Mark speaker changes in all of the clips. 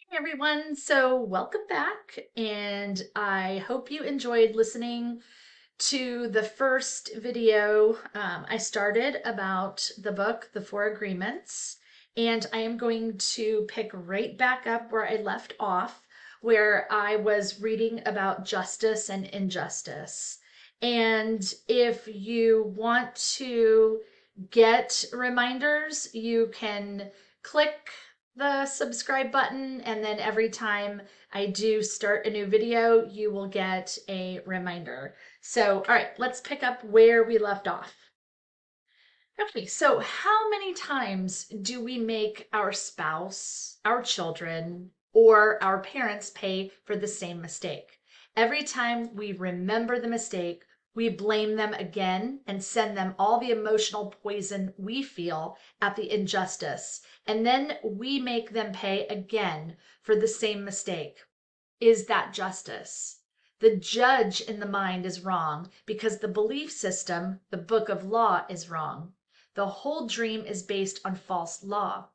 Speaker 1: Hey everyone, so welcome back, and I hope you enjoyed listening to the first video I started about the book, The Four Agreements, and I am going to pick right back up where I left off, where I was reading about justice and injustice. And if you want to get reminders, you can click the subscribe button, and then every time I do start a new video, you will get a reminder. So, all right, let's pick up where we left off. Okay, so how many times do we make our spouse, our children, or our parents pay for the same mistake? Every time we remember the mistake, we blame them again and send them all the emotional poison we feel at the injustice. And then we make them pay again for the same mistake. Is that justice? The judge in the mind is wrong because the belief system, the book of law, is wrong. The whole dream is based on false law.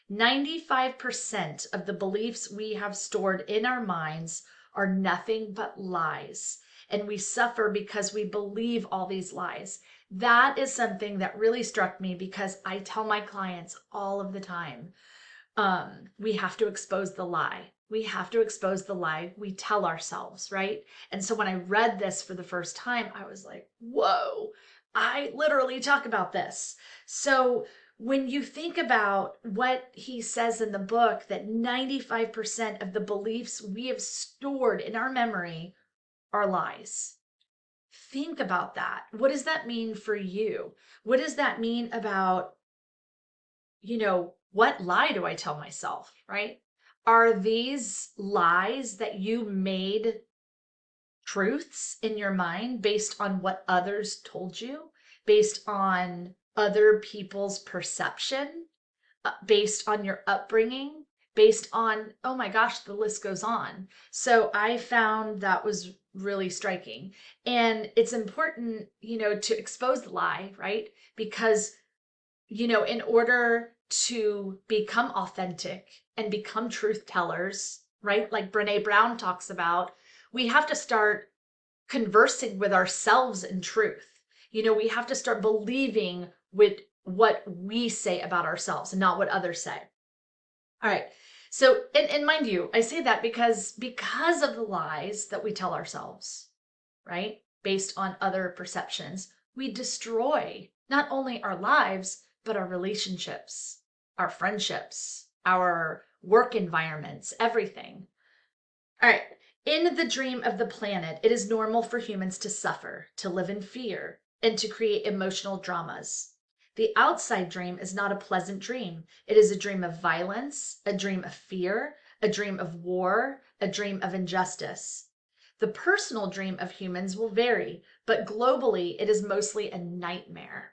Speaker 1: 95% of the beliefs we have stored in our minds are nothing but lies. And we suffer because we believe all these lies. That is something that really struck me because I tell my clients all of the time, we have to expose the lie. We have to expose the lie we tell ourselves, right? And so when I read this for the first time, I was like, whoa, I literally talk about this. So when you think about what he says in the book, that 95% of the beliefs we have stored in our memory are lies. Think about that. What does that mean for you? What does that mean about, what lie do I tell myself, right? Are these lies that you made truths in your mind based on what others told you, based on other people's perception, based on your upbringing, based on, oh my gosh, the list goes on. So I found that was really striking. And it's important, to expose the lie, right? Because in order to become authentic and become truth tellers, right? Like Brene Brown talks about, we have to start conversing with ourselves in truth. We have to start believing with what we say about ourselves and not what others say. All right. So, and mind you, I say that because of the lies that we tell ourselves, right? Based on other perceptions, we destroy not only our lives, but our relationships, our friendships, our work environments, everything. All right. In the dream of the planet, it is normal for humans to suffer, to live in fear, and to create emotional dramas. The outside dream is not a pleasant dream. It is a dream of violence, a dream of fear, a dream of war, a dream of injustice. The personal dream of humans will vary, but globally, it is mostly a nightmare.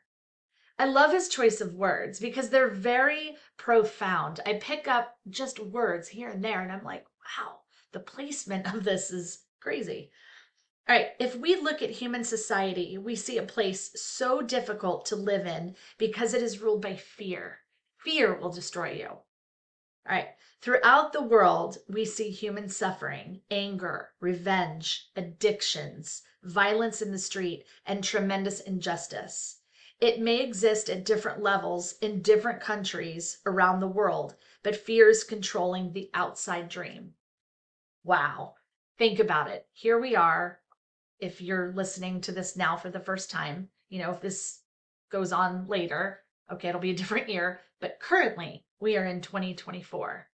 Speaker 1: I love his choice of words because they're very profound. I pick up just words here and there, and I'm like, wow, the placement of this is crazy. All right, if we look at human society, we see a place so difficult to live in because it is ruled by fear. Fear will destroy you. All right, throughout the world, we see human suffering, anger, revenge, addictions, violence in the street, and tremendous injustice. It may exist at different levels in different countries around the world, but fear is controlling the outside dream. Wow. Think about it. Here we are. If you're listening to this now for the first time, if this goes on later, okay, it'll be a different year. But currently, we are in 2024.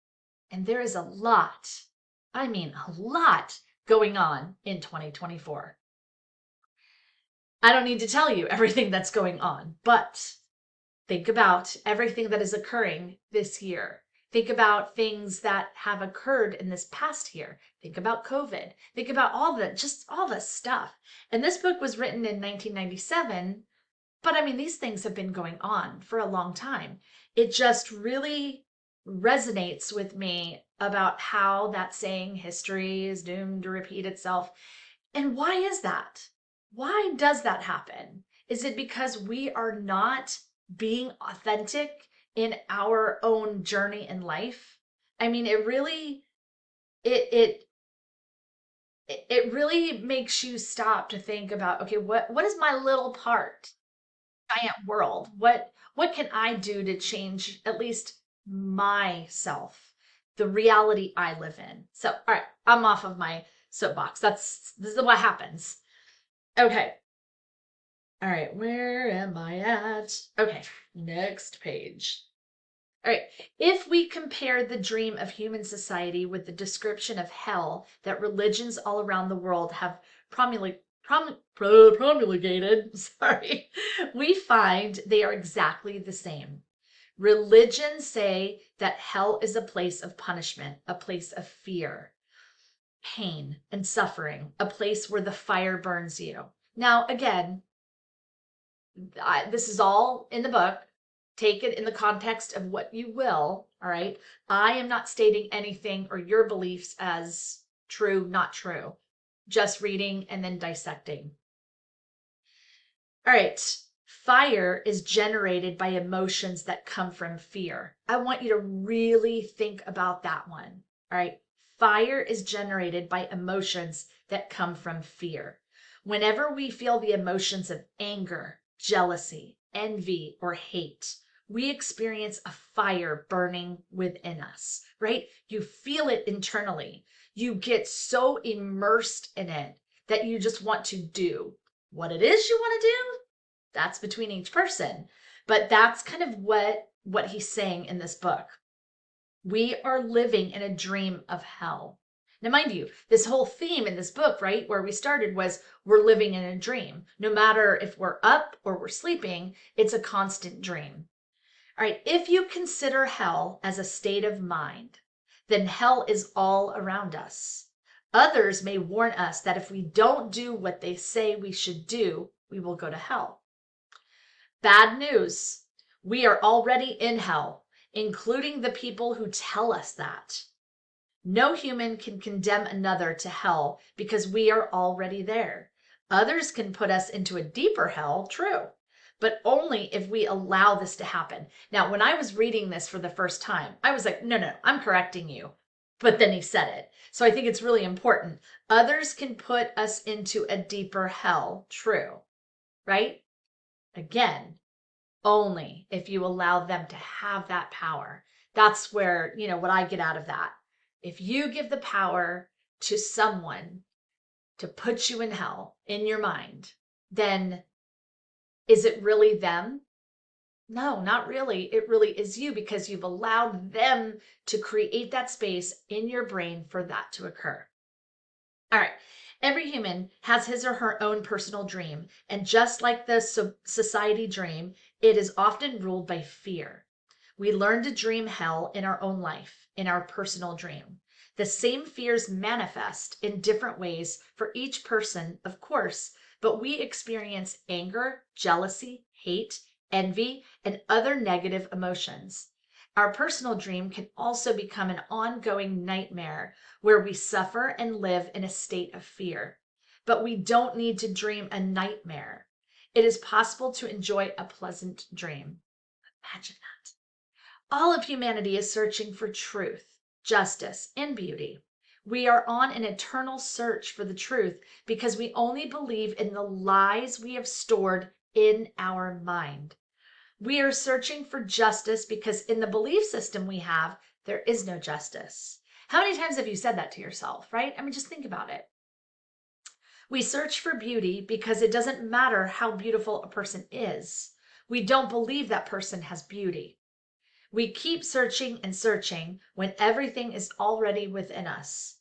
Speaker 1: And there is a lot, I mean, a lot going on in 2024. I don't need to tell you everything that's going on, but think about everything that is occurring this year. Think about things that have occurred in this past year. Think about COVID. Think about just all the stuff. And this book was written in 1997, but I mean, these things have been going on for a long time. It just really resonates with me about how that saying, history is doomed to repeat itself. And why is that? Why does that happen? Is it because we are not being authentic in our own journey in life? I mean, it really it it really makes you stop to think about, okay, what is my little part, giant world? What can I do to change at least myself, the reality I live in? So, all right, I'm off of my soapbox. This is what happens. Okay. All right, where am I at? Okay, next page. All right. If we compare the dream of human society with the description of hell that religions all around the world have promulgated, sorry, we find they are exactly the same. Religions say that hell is a place of punishment, a place of fear, pain, and suffering, a place where the fire burns you. Now, again, this is all in the book. Take it in the context of what you will. All right. I am not stating anything or your beliefs as true, not true. Just reading and then dissecting. All right. Fire is generated by emotions that come from fear. I want you to really think about that one. All right. Fire is generated by emotions that come from fear. Whenever we feel the emotions of anger, jealousy, envy, or hate, we experience a fire burning within us, right? You feel it internally. You get so immersed in it that you just want to do what it is you want to do. That's between each person. But that's kind of what he's saying in this book. We are living in a dream of hell. Now, mind you, this whole theme in this book, right, where we started was we're living in a dream. No matter if we're up or we're sleeping, it's a constant dream. All right, if you consider hell as a state of mind, then hell is all around us. Others may warn us that if we don't do what they say we should do, we will go to hell. Bad news. We are already in hell, including the people who tell us that. No human can condemn another to hell because we are already there. Others can put us into a deeper hell, true, but only if we allow this to happen. Now, when I was reading this for the first time, I was like, no, I'm correcting you. But then he said it. So I think it's really important. Others can put us into a deeper hell, true, right? Again, only if you allow them to have that power. That's where, what I get out of that. If you give the power to someone to put you in hell in your mind, then is it really them? No, not really. It really is you because you've allowed them to create that space in your brain for that to occur. All right. Every human has his or her own personal dream. And just like the society dream, it is often ruled by fear. We learn to dream hell in our own life, in our personal dream. The same fears manifest in different ways for each person, of course, but we experience anger, jealousy, hate, envy, and other negative emotions. Our personal dream can also become an ongoing nightmare where we suffer and live in a state of fear. But we don't need to dream a nightmare. It is possible to enjoy a pleasant dream. Imagine that. All of humanity is searching for truth, justice, and beauty. We are on an eternal search for the truth because we only believe in the lies we have stored in our mind. We are searching for justice because in the belief system we have, there is no justice. How many times have you said that to yourself, right? I mean, just think about it. We search for beauty because it doesn't matter how beautiful a person is. We don't believe that person has beauty. We keep searching and searching when everything is already within us.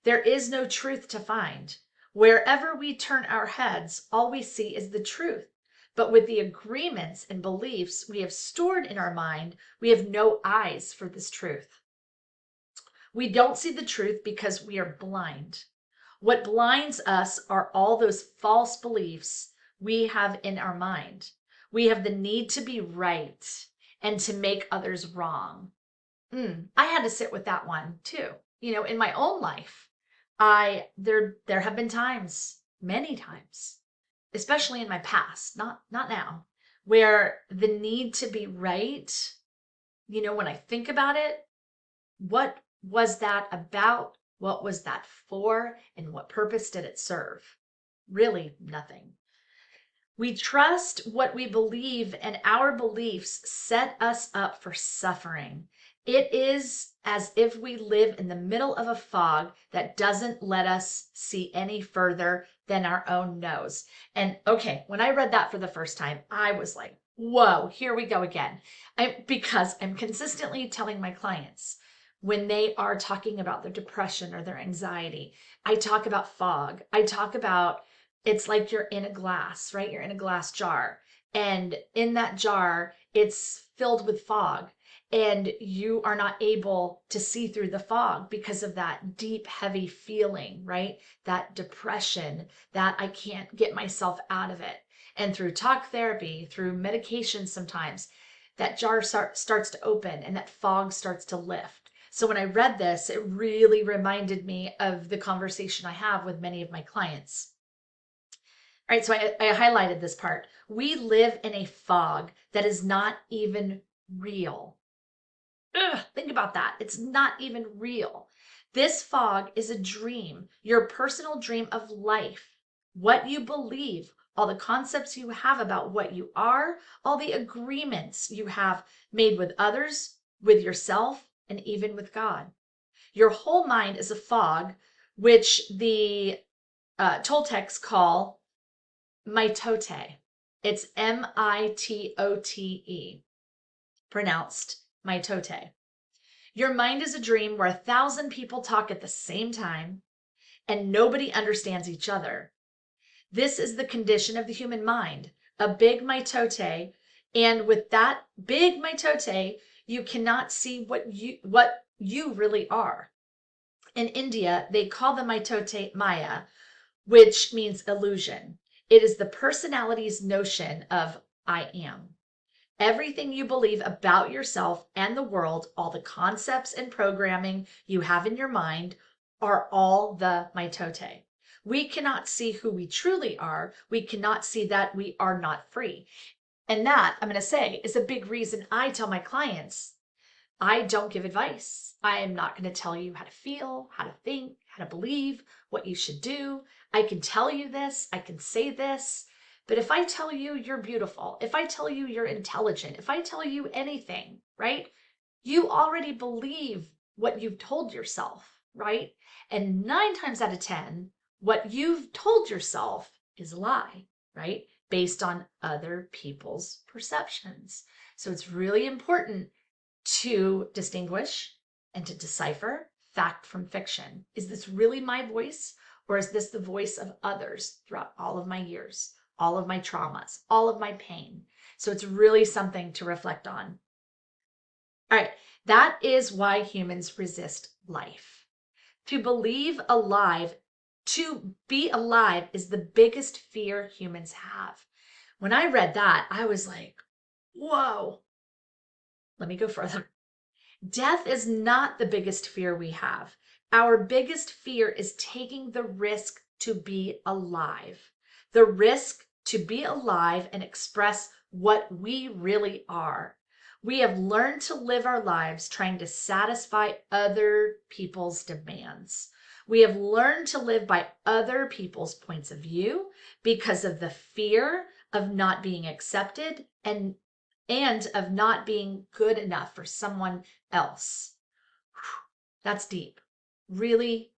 Speaker 1: There is no truth to find. Wherever we turn our heads, all we see is the truth. But with the agreements and beliefs we have stored in our mind, we have no eyes for this truth. We don't see the truth because we are blind. What blinds us are all those false beliefs we have in our mind. We have the need to be right and to make others wrong. I had to sit with that one too. In my own life, there have been times, many times, especially in my past, not now, where the need to be right, when I think about it, what was that about? What was that for? And what purpose did it serve? Really, nothing. We trust what we believe, and our beliefs set us up for suffering. It is as if we live in the middle of a fog that doesn't let us see any further than our own nose. And okay, when I read that for the first time, I was like, whoa, here we go again. Because I'm consistently telling my clients when they are talking about their depression or their anxiety, I talk about fog. I talk about it's like you're in a glass, right? You're in a glass jar. And in that jar, it's filled with fog. And you are not able to see through the fog because of that deep, heavy feeling, right? That depression, that I can't get myself out of it. And through talk therapy, through medication sometimes, that jar starts to open and that fog starts to lift. So when I read this, it really reminded me of the conversation I have with many of my clients. All right, so I highlighted this part. We live in a fog that is not even real. Ugh, think about that. It's not even real. This fog is a dream, your personal dream of life, what you believe, all the concepts you have about what you are, all the agreements you have made with others, with yourself, and even with God. Your whole mind is a fog, which the Toltecs call mitote. It's mitote, pronounced mitote. Your mind is a dream where 1,000 people talk at the same time and nobody understands each other. This is the condition of the human mind, a big mitote, and with that big mitote, you cannot see what you really are. In India, they call the mitote Maya, which means illusion. It is the personality's notion of I am. Everything you believe about yourself and the world, all the concepts and programming you have in your mind, are all the mitote. We cannot see who we truly are. We cannot see that we are not free. And that, I'm going to say, is a big reason I tell my clients I don't give advice. I am not going to tell you how to feel, how to think, how to believe, what you should do. I can tell you this, I can say this, but if I tell you you're beautiful, if I tell you you're intelligent, if I tell you anything, right? You already believe what you've told yourself, right? And 9 times out of 10, what you've told yourself is a lie, right? Based on other people's perceptions. So it's really important to distinguish and to decipher fact from fiction. Is this really my voice, or is this the voice of others throughout all of my years, all of my traumas, all of my pain? So it's really something to reflect on. All right, that is why humans resist life. To be alive is the biggest fear humans have. When I read that, I was like, whoa. Let me go further. Death is not the biggest fear we have. Our biggest fear is taking the risk to be alive. The risk to be alive and express what we really are. We have learned to live our lives trying to satisfy other people's demands. We have learned to live by other people's points of view because of the fear of not being accepted and of not being good enough for someone else. That's deep. Really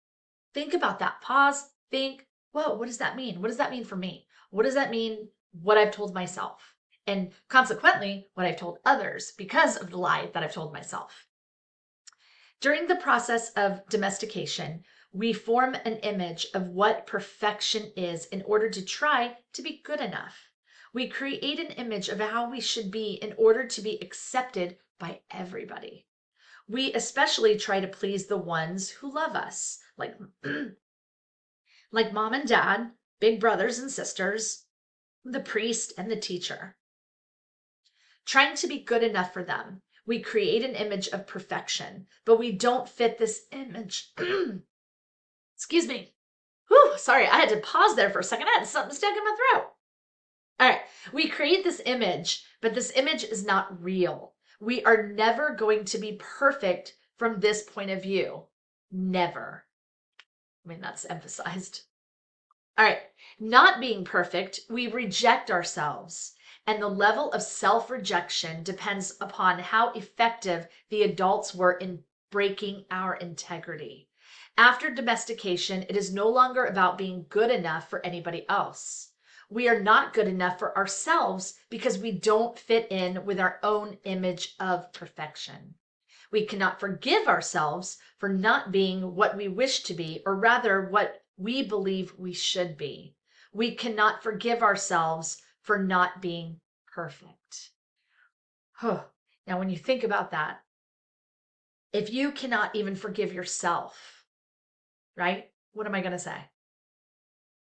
Speaker 1: think about that. Pause, think, whoa, what does that mean? What does that mean for me? What does that mean? What I've told myself. And consequently, what I've told others because of the lie that I've told myself. During the process of domestication, we form an image of what perfection is in order to try to be good enough. We create an image of how we should be in order to be accepted by everybody. We especially try to please the ones who love us, like mom and dad, big brothers and sisters, the priest and the teacher. Trying to be good enough for them, we create an image of perfection, but we don't fit this image. Excuse me. Whew, sorry, I had to pause there for a second. I had something stuck in my throat. All right, we create this image, but this image is not real. We are never going to be perfect from this point of view. Never. I mean, that's emphasized. All right, not being perfect, we reject ourselves. And the level of self rejection depends upon how effective the adults were in breaking our integrity. After domestication, it is no longer about being good enough for anybody else. We are not good enough for ourselves because we don't fit in with our own image of perfection. We cannot forgive ourselves for not being what we wish to be, or rather, what we believe we should be. We cannot forgive ourselves for not being perfect. Now, when you think about that, if you cannot even forgive yourself, right? What am I going to say?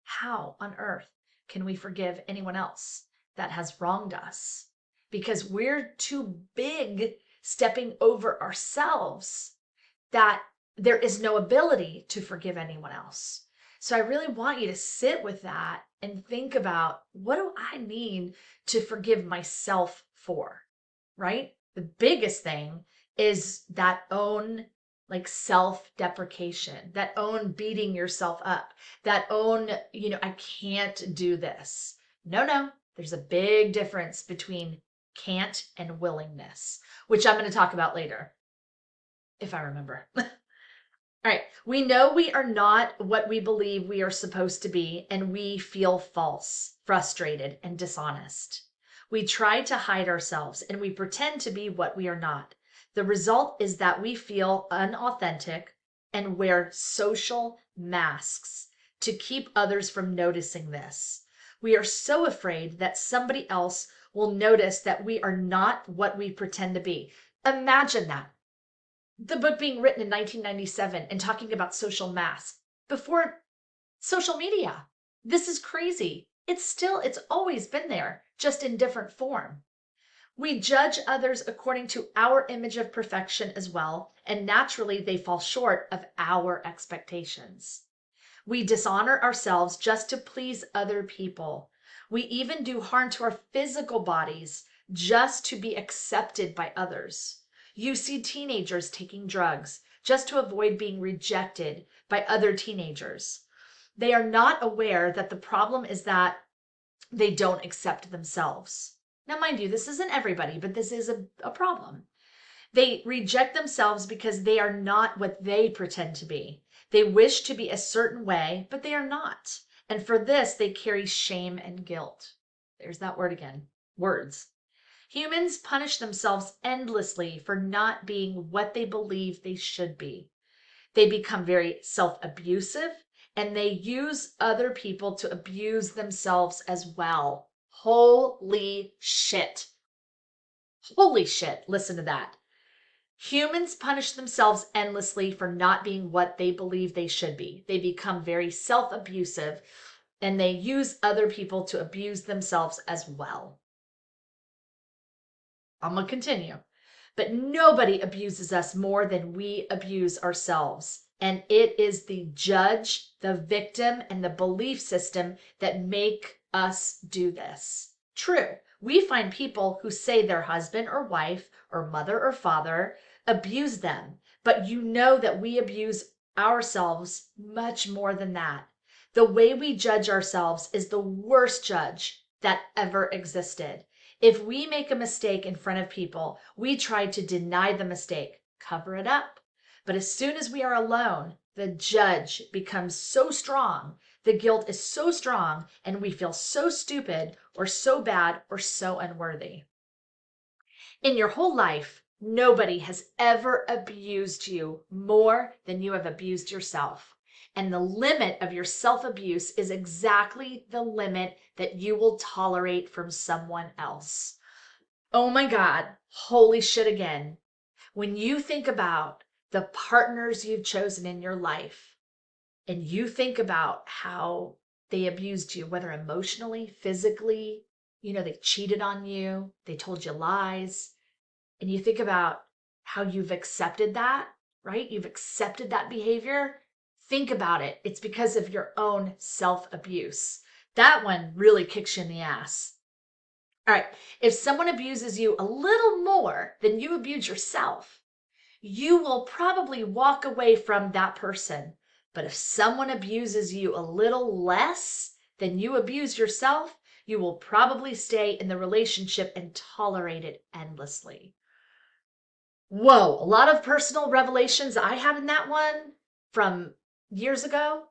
Speaker 1: How on earth can we forgive anyone else that has wronged us? Because we're too big stepping over ourselves that there is no ability to forgive anyone else. So I really want you to sit with that and think about, what do I need to forgive myself for, right? The biggest thing is that own like self-deprecation, that own beating yourself up, that own, I can't do this. No, there's a big difference between can't and willingness, which I'm going to talk about later, if I remember. All right. We know we are not what we believe we are supposed to be, and we feel false, frustrated, and dishonest. We try to hide ourselves and we pretend to be what we are not. The result is that we feel unauthentic and wear social masks to keep others from noticing this. We are so afraid that somebody else will notice that we are not what we pretend to be. Imagine that. The book being written in 1997 and talking about social masks before social media. This is crazy. It's always been there, just in different form. We judge others according to our image of perfection as well, and naturally they fall short of our expectations. We dishonor ourselves just to please other people. We even do harm to our physical bodies just to be accepted by others. You see teenagers taking drugs just to avoid being rejected by other teenagers. They are not aware that the problem is that they don't accept themselves. Now, mind you, this isn't everybody, but this is a problem. They reject themselves because they are not what they pretend to be. They wish to be a certain way, but they are not. And for this, they carry shame and guilt. There's that word again. Words. Humans punish themselves endlessly for not being what they believe they should be. They become very self-abusive and they use other people to abuse themselves as well. Holy shit. Holy shit. Listen to that. Humans punish themselves endlessly for not being what they believe they should be. They become very self-abusive and they use other people to abuse themselves as well. I'm going to continue. But nobody abuses us more than we abuse ourselves. And it is the judge, the victim, and the belief system that make us do this. True, we find people who say their husband or wife or mother or father abuse them, but you know that we abuse ourselves much more than that. The way we judge ourselves is the worst judge that ever existed. If we make a mistake in front of people, we try to deny the mistake, cover it up. But as soon as we are alone, the judge becomes so strong, the guilt is so strong, and we feel so stupid or so bad or so unworthy. In your whole life, nobody has ever abused you more than you have abused yourself. And the limit of your self-abuse is exactly the limit that you will tolerate from someone else. Oh my God, holy shit again. When you think about the partners you've chosen in your life and you think about how they abused you, whether emotionally, physically, they cheated on you, they told you lies, and you think about how you've accepted that, right? You've accepted that behavior. Think about it. It's because of your own self-abuse. That one really kicks you in the ass. All right. If someone abuses you a little more than you abuse yourself, you will probably walk away from that person. But if someone abuses you a little less than you abuse yourself, you will probably stay in the relationship and tolerate it endlessly. Whoa, a lot of personal revelations I had in that one from years ago.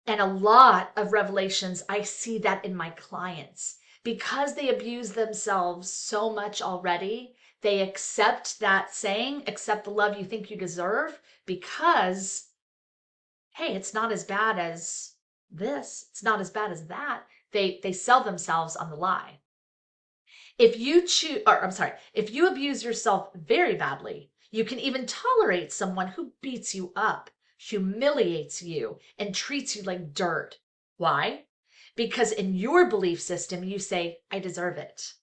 Speaker 1: And a lot of revelations, I see that in my clients. Because they abuse themselves so much already, they accept that saying, accept the love you think you deserve, because, hey, it's not as bad as this, it's not as bad as that. They sell themselves on the lie. If you choose, or I'm sorry, if you abuse yourself very badly, you can even tolerate someone who beats you up, humiliates you, and treats you like dirt. Why? Because in your belief system, you say, I deserve it.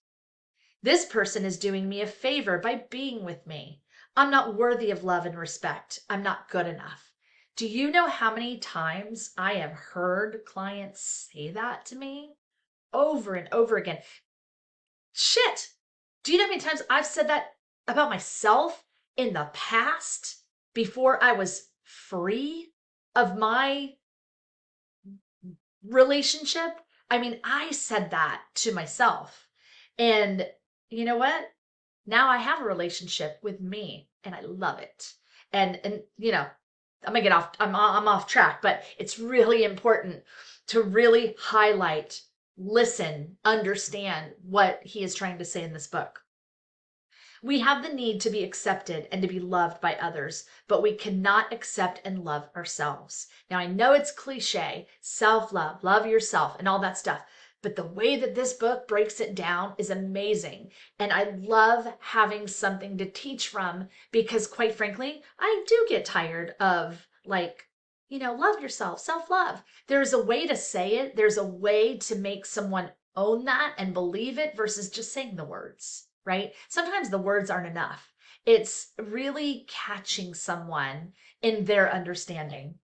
Speaker 1: This person is doing me a favor by being with me. I'm not worthy of love and respect. I'm not good enough. Do you know how many times I have heard clients say that to me? Over and over again. Shit. Do you know how many times I've said that about myself in the past before I was free of my relationship? I mean, I said that to myself. And you know what? Now I have a relationship with me and I love it. And you know, I'm gonna get off, I'm off track, but it's really important to really highlight, listen, understand what he is trying to say in this book. We have the need to be accepted and to be loved by others, but we cannot accept and love ourselves. Now, I know it's cliche, self-love, love yourself, and all that stuff, but the way that this book breaks it down is amazing. And I love having something to teach from because, quite frankly, I do get tired of love yourself, self-love. There's a way to say it, there's a way to make someone own that and believe it versus just saying the words, right? Sometimes the words aren't enough. It's really catching someone in their understanding.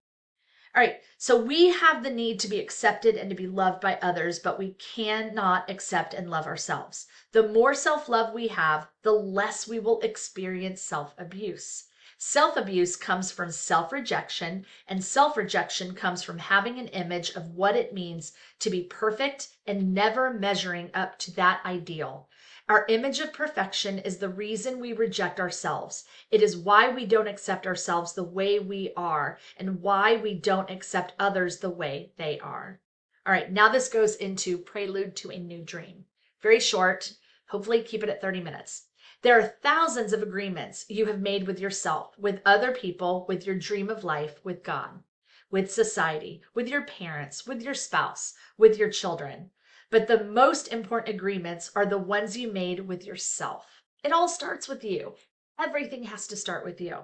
Speaker 1: All right, so we have the need to be accepted and to be loved by others, but we cannot accept and love ourselves. The more self love we have, the less we will experience self abuse. Self abuse comes from self rejection, and self rejection comes from having an image of what it means to be perfect and never measuring up to that ideal. Our image of perfection is the reason we reject ourselves. It is why we don't accept ourselves the way we are and why we don't accept others the way they are. All right, now this goes into Prelude to a New Dream. Very short, hopefully keep it at 30 minutes. There are thousands of agreements you have made with yourself, with other people, with your dream of life, with God, with society, with your parents, with your spouse, with your children. But the most important agreements are the ones you made with yourself. It all starts with you. Everything has to start with you.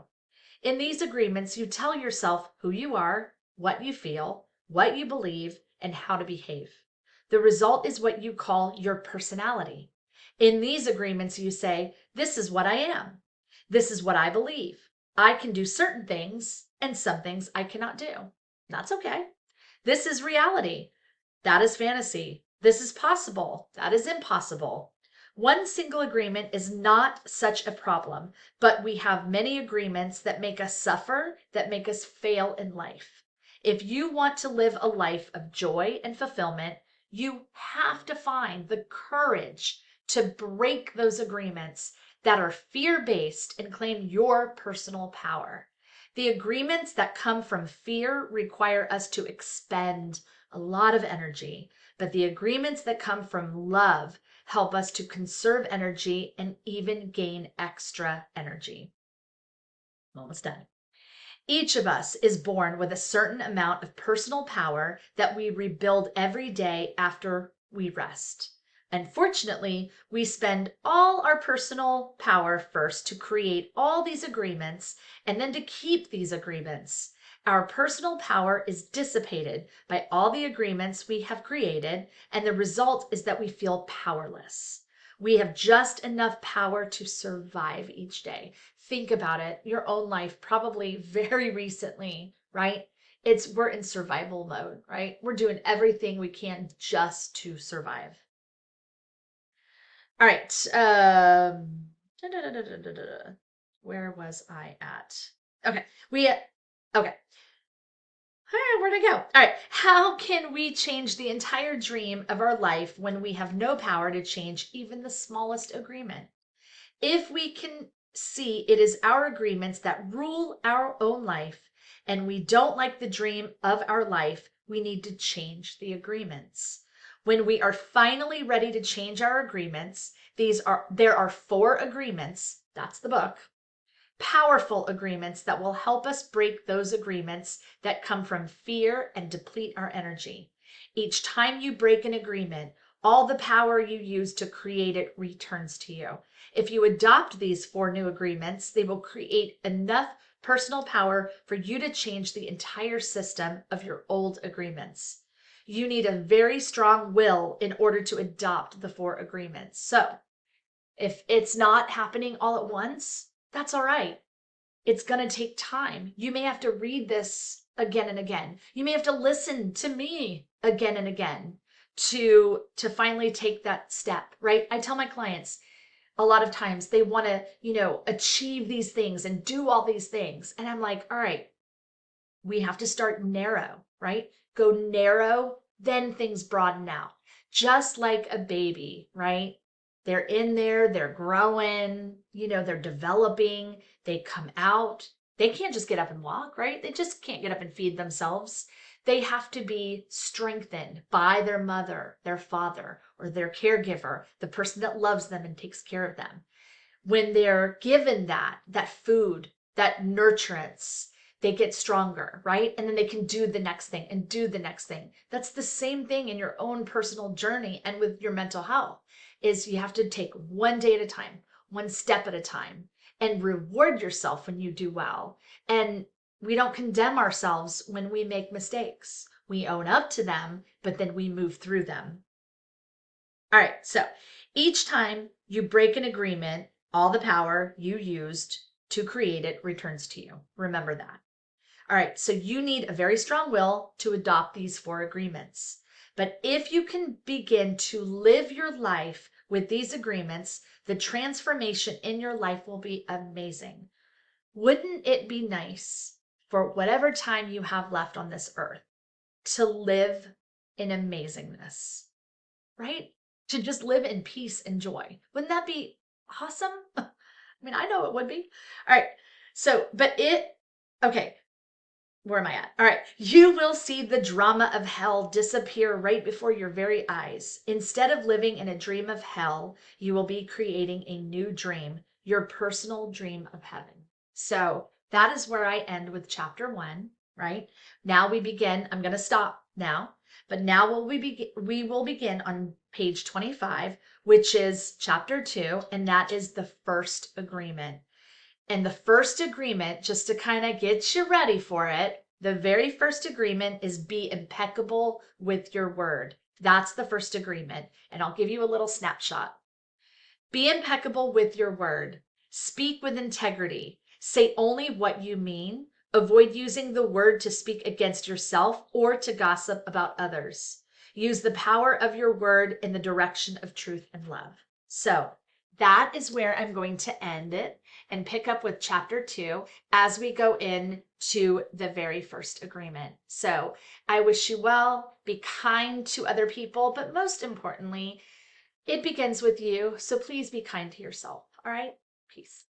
Speaker 1: In these agreements, you tell yourself who you are, what you feel, what you believe, and how to behave. The result is what you call your personality. In these agreements, you say, this is what I am. This is what I believe. I can do certain things, and some things I cannot do. That's okay. This is reality. That is fantasy. This is possible. That is impossible. One single agreement is not such a problem, but we have many agreements that make us suffer, that make us fail in life. If you want to live a life of joy and fulfillment, you have to find the courage to break those agreements that are fear-based and claim your personal power. The agreements that come from fear require us to expend a lot of energy, but the agreements that come from love help us to conserve energy and even gain extra energy. I'm almost done. Each of us is born with a certain amount of personal power that we rebuild every day after we rest. Unfortunately, we spend all our personal power first to create all these agreements and then to keep these agreements. Our personal power is dissipated by all the agreements we have created, and the result is that we feel powerless. We have just enough power to survive each day. Think about it, your own life, probably very recently, right? We're in survival mode, right? We're doing everything we can just to survive. All right. Where was I at? Okay. Okay. Where'd I go? All right. How can we change the entire dream of our life when we have no power to change even the smallest agreement? If we can see it is our agreements that rule our own life and we don't like the dream of our life, we need to change the agreements. When we are finally ready to change our agreements, there are 4 agreements, that's the book, powerful agreements that will help us break those agreements that come from fear and deplete our energy. Each time you break an agreement, all the power you use to create it returns to you. If you adopt these 4 new agreements, they will create enough personal power for you to change the entire system of your old agreements. You need a very strong will in order to adopt the 4 agreements. So, if it's not happening all at once, that's all right. It's going to take time. You may have to read this again and again. You may have to listen to me again and again to finally take that step, right? I tell my clients a lot of times they want to, achieve these things and do all these things. And I'm like, all right, we have to start narrow, right? Go narrow, then things broaden out. Just like a baby, right? They're in there, they're growing, they're developing, they come out. They can't just get up and walk, right? They just can't get up and feed themselves. They have to be strengthened by their mother, their father, or their caregiver, the person that loves them and takes care of them. When they're given that food, that nurturance, they get stronger, right? And then they can do the next thing and do the next thing. That's the same thing in your own personal journey and with your mental health is you have to take one day at a time, one step at a time, and reward yourself when you do well. And we don't condemn ourselves when we make mistakes. We own up to them, but then we move through them. All right, so each time you break an agreement, all the power you used to create it returns to you. Remember that. All right, so you need a very strong will to adopt these 4 agreements. But if you can begin to live your life with these agreements, the transformation in your life will be amazing. Wouldn't it be nice for whatever time you have left on this earth to live in amazingness, right? To just live in peace and joy. Wouldn't that be awesome? I mean, I know it would be. All right. So, okay, where am I at? All right. You will see the drama of hell disappear right before your very eyes. Instead of living in a dream of hell, you will be creating a new dream, your personal dream of heaven. So that is where I end with chapter 1, right? Now we begin. I'm going to stop now, but now we will begin on page 25, which is chapter 2, and that is the first agreement. And the first agreement, just to kind of get you ready for it, the very first agreement is be impeccable with your word. That's the first agreement. And I'll give you a little snapshot. Be impeccable with your word. Speak with integrity. Say only what you mean. Avoid using the word to speak against yourself or to gossip about others. Use the power of your word in the direction of truth and love. So that is where I'm going to end it and pick up with chapter 2 as we go into the very first agreement. So I wish you well, be kind to other people, but most importantly, it begins with you. So please be kind to yourself. All right? Peace.